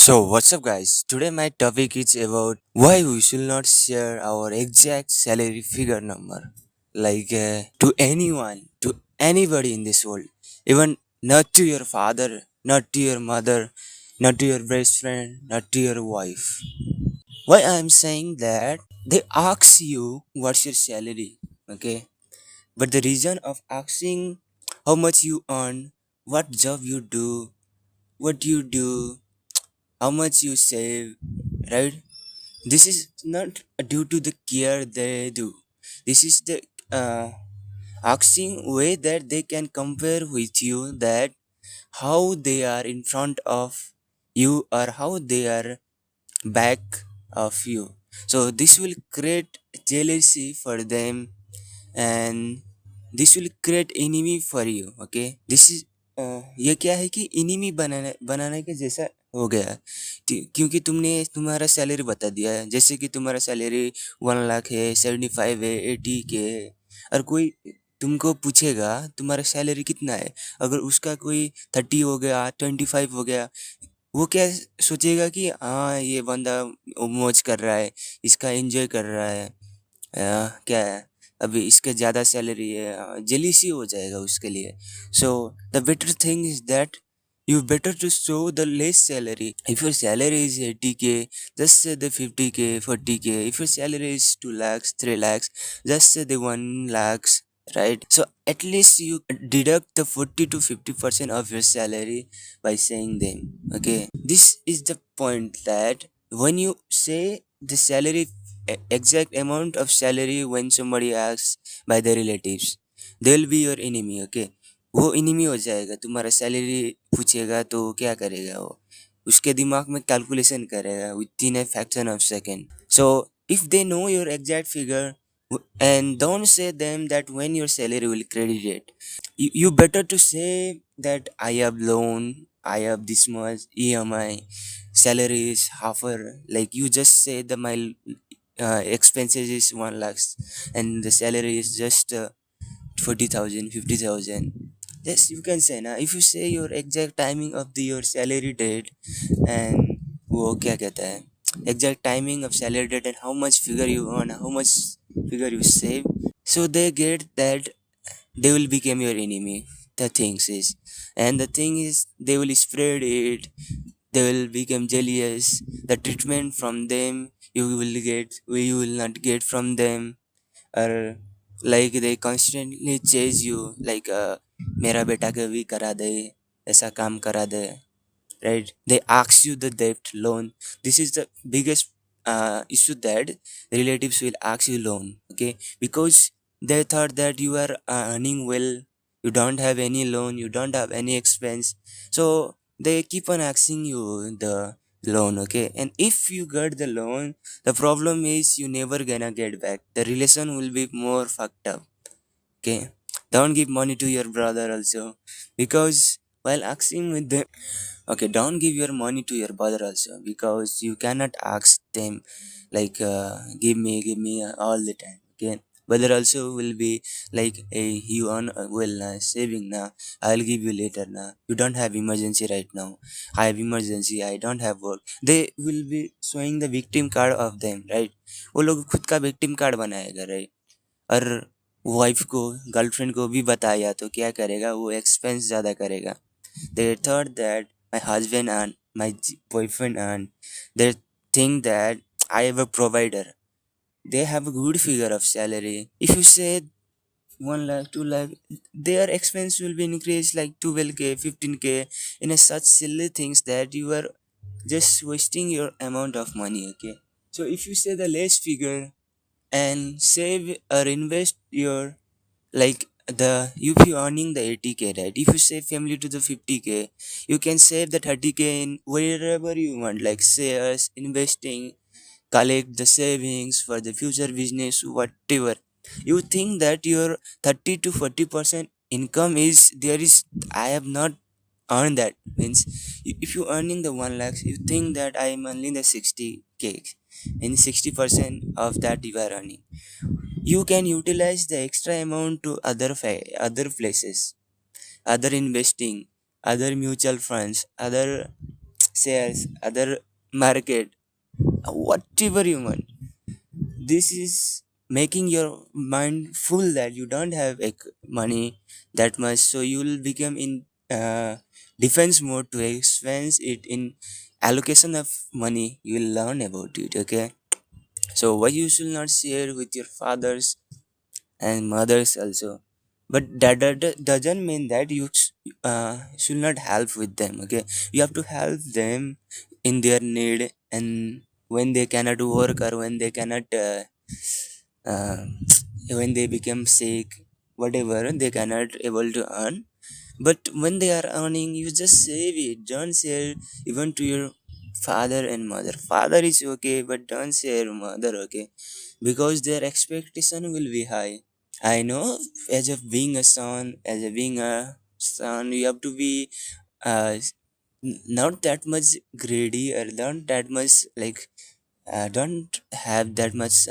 So, what's up, guys? Today, my topic is about why we should not share our exact salary figure number. To anyone, to anybody in this world, even not to your father, not to your mother, not to your best friend, not to your wife. Why I'm saying that they ask you what's your salary, okay? But the reason of asking how much you earn, what job you do, what you do, how much you save, right? This is not due to the care they do. This is the uh, asking way that they can compare with you, that how they are in front of you or how they are back of you. So this will create jealousy for them, and this will create enemy for you. Okay, this is ये क्या है कि enemy बनाने बनाने के जैसा हो गया है। क्योंकि तुमने तुम्हारा सैलरी बता दिया है, जैसे कि तुम्हारा सैलरी 1 लाख है, 75 है, 80 के है। और कोई तुमको पूछेगा तुम्हारा सैलरी कितना है, अगर उसका कोई 30 हो गया, 25 हो गया, वो क्या सोचेगा कि हाँ ये बंदा मौज कर रहा है, इसका एंजॉय कर रहा है। क्या है, अभी इसके ज़्यादा सैलरी है, जेलिसी हो जाएगा उसके लिए। So the better thing is that you better to show the less salary. If your salary is 80k, just say the 50k, 40k. If your salary is 2 lakhs, 3 lakhs, just say the 1 lakhs, right? So at least you deduct the 40 to 50% of your salary by saying them. Okay, this is the point, that when you say the salary, exact amount of salary, when somebody asks by the relatives, they will be your enemy. Okay, वो enemy हो जाएगा। तुम्हारा salary पूछेगा तो क्या करेगा वो, उसके दिमाग में कैलकुलेशन करेगा with in a fraction of second. So if they know your exact figure, and don't say them that when your salary will credit it, you better to say that I have loan, I have this much EMI, salary is half, like you just say the my expenses is 1 lakhs and the salary is just 40,000, 50,000. Yes, you can say now. If you say your exact timing of the your salary date, and वो क्या कहता है, exact timing of salary date and how much figure you earn, how much figure you save, so they get that they will become your enemy. The things is, and the thing is, they will spread it. They will become jealous. The treatment from them you will get, you will not get from them, or like they constantly chase you, like मेरा बेटा को भी करा दे, ऐसा काम करा दे, right? They ask you the debt loan. This is the biggest issue, that relatives will ask you loan. Okay, because they thought that you are earning well, you don't have any loan, you don't have any expense, so they keep on asking you the loan. Okay, and if you get the loan, the problem is you never gonna get back. The relation will be more fucked up. Okay, don't give money to your brother also, because while asking with them, okay, don't give your money to your brother also, because you cannot ask them like give me all the time. Okay, brother also will be like, hey, you earn well now, saving now, I'll give you later now, you don't have emergency right now, I have emergency, I don't have work. They will be showing the victim card of them, right? वो लोग खुद का victim card बनाएगा, right? और wife को, girlfriend को भी बताया तो क्या करेगा, वो एक्सपेंस ज़्यादा करेगा। They thought that my husband and my boyfriend and they think that I have a provider. They have a good figure of salary. If you say 1 lakh, 2 lakh, their expense will be increased like 12k, 15k, in a such silly things that you are just wasting your amount of money. Okay, so if you say the less figure and save or invest your, like the, if you earning the 80k, right? If you save family to the 50k, you can save the 30k in wherever you want, like shares, investing, collect the savings for the future business, whatever. You think that your 30 to 40% income is there is, I have not earned that, means if you earning the 1 lakh, you think that I am earning the 60k, and 60% of that you are earning, you can utilize the extra amount to other places, other investing, other mutual funds, other shares, other market, whatever you want. This is making your mind full that you don't have money that much, so you will become in defense mode to expense it in allocation of money. You will learn about it. Okay, so why you should not share with your fathers and mothers also, but that doesn't mean that you should not help with them. Okay, you have to help them in their need, and when they cannot work or when they cannot uh, when they become sick, whatever, they cannot able to earn. But when they are earning, you just save it. Don't share even to your father and mother. Father is okay, but don't share mother. Okay, because their expectation will be high. I know, as of being a son, as a being a son, you have to be uh, not that much greedy, or not that much like don't have that much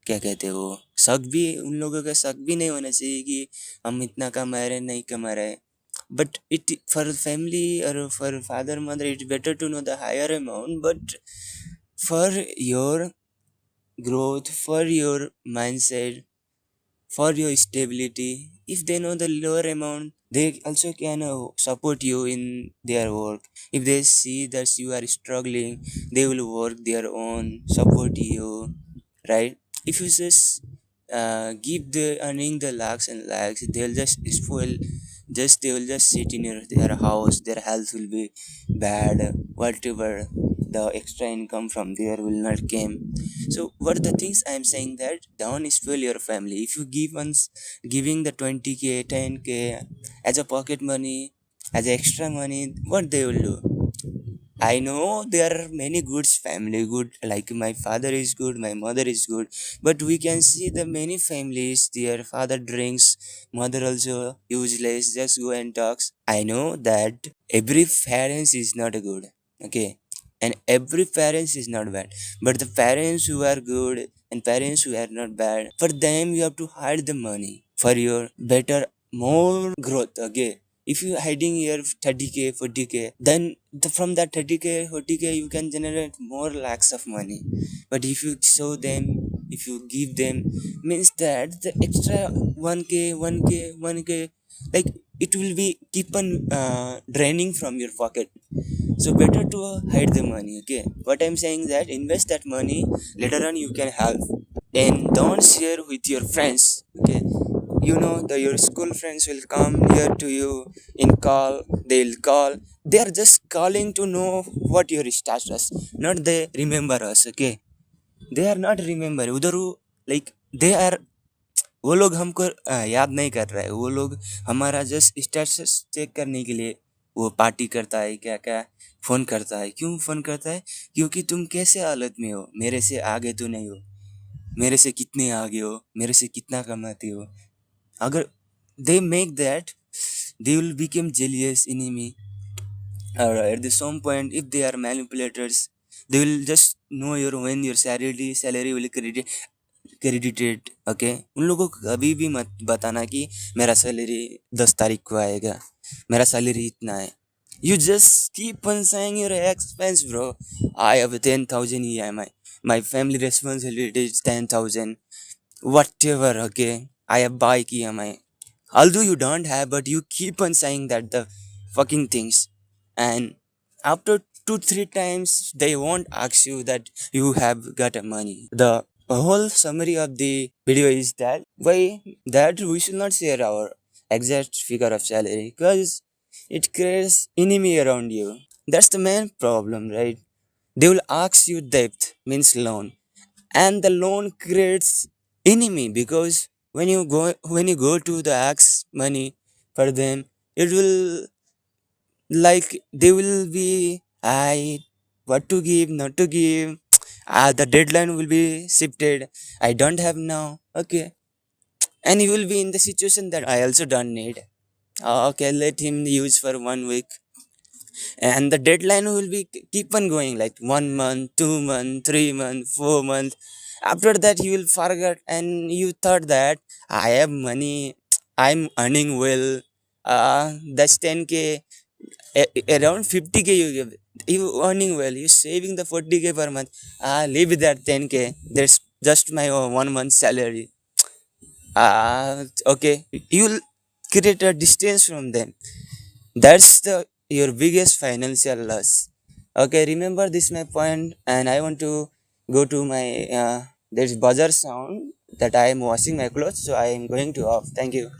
क्या कहते हैं वो, शक भी, उन लोगों का शक भी नहीं होना चाहिए कि हम इतना कमा रहे नहीं कमा रहे. But it, for family or for father mother, it's better to know the higher amount. But for your growth, for your mindset, for your stability, if they know the lower amount, they also can support you in their work. If they see that you are struggling, they will work their own, support you, right? If you just give the earning the lakhs and lakhs, they'll just spoil. Just they will just sit in their house. Their health will be bad. Whatever the extra income from there will not came. So what are the things I am saying, that don't spoil your family. If you give once giving the 20k, 10k as a pocket money, as extra money, what they will do? I know there are many goods family good, like my father is good, my mother is good, but we can see the many families their father drinks, mother also useless, just go and talks. I know that every parents is not good, okay, and every parents is not bad, but the parents who are good and parents who are not bad, for them you have to hide the money for your better more growth. Okay, if you hiding your 30k 40k, then from that 30k 40k you can generate more lakhs of money. But if you show them, if you give them, means that the extra 1k 1k 1k, like it will be keep on draining from your pocket. So better to hide the money. Okay, what I'm saying, that invest that money, later on you can help. And don't share with your friends. Okay, you know that your school friends will come here to you in call. They'll call, they are just calling to know what your status, not they remember us. Okay, they are not remember उधर वो, like they are, वो लोग हमको याद नहीं कर रहा है. वो लोग हमारा जस्ट स्टेटस चेक करने के लिए वो पार्टी करता है, क्या क्या फोन करता है. क्यों फोन करता है? क्योंकि तुम कैसे हालत में हो, मेरे से आगे तो नहीं हो, मेरे से कितने आगे हो, मेरे से कितना कमाते हो. अगर they make that, they will become jealous enemy, or at the some point if they are manipulators, they will just know your when your salary will credited. Okay, उन लोगों को कभी भी मत बताना कि मेरा सैलरी 10 तारीख को आएगा, मेरा सैलरी इतना है. You just keep on saying your expense, bro. I have 10,000 EMI. My family responsibility is 10,000. Whatever, okay. I have bike EMI. Although you don't have, but you keep on saying that the fucking things. And after 2 3 times, they won't ask you that you have got a money. The whole summary of the video is that why that we should not share our exact figure of salary, because it creates enemy around you. That's the main problem, right? They will ask you debt, means loan, and the loan creates enemy, because when you go to the ask money for them, it will, like they will be, I what to give, not to give. The deadline will be shifted, I don't have now. Okay, and you will be in the situation that I also don't need. Okay, let him use for 1 week, and the deadline will be keep on going, like 1 month, 2 month, 3 month, 4 month. After that you will forget, and you thought that I have money, I'm earning well. That's 10k, around 50k you give. You earning well, you saving the 40k per month. Live with that 10k. That's just my 1 month salary. Okay. You'll create a distance from them. That's the your biggest financial loss. Okay, remember this my point, and I want to go to my there's buzzer sound that I am washing my clothes, so I am going to off. Thank you.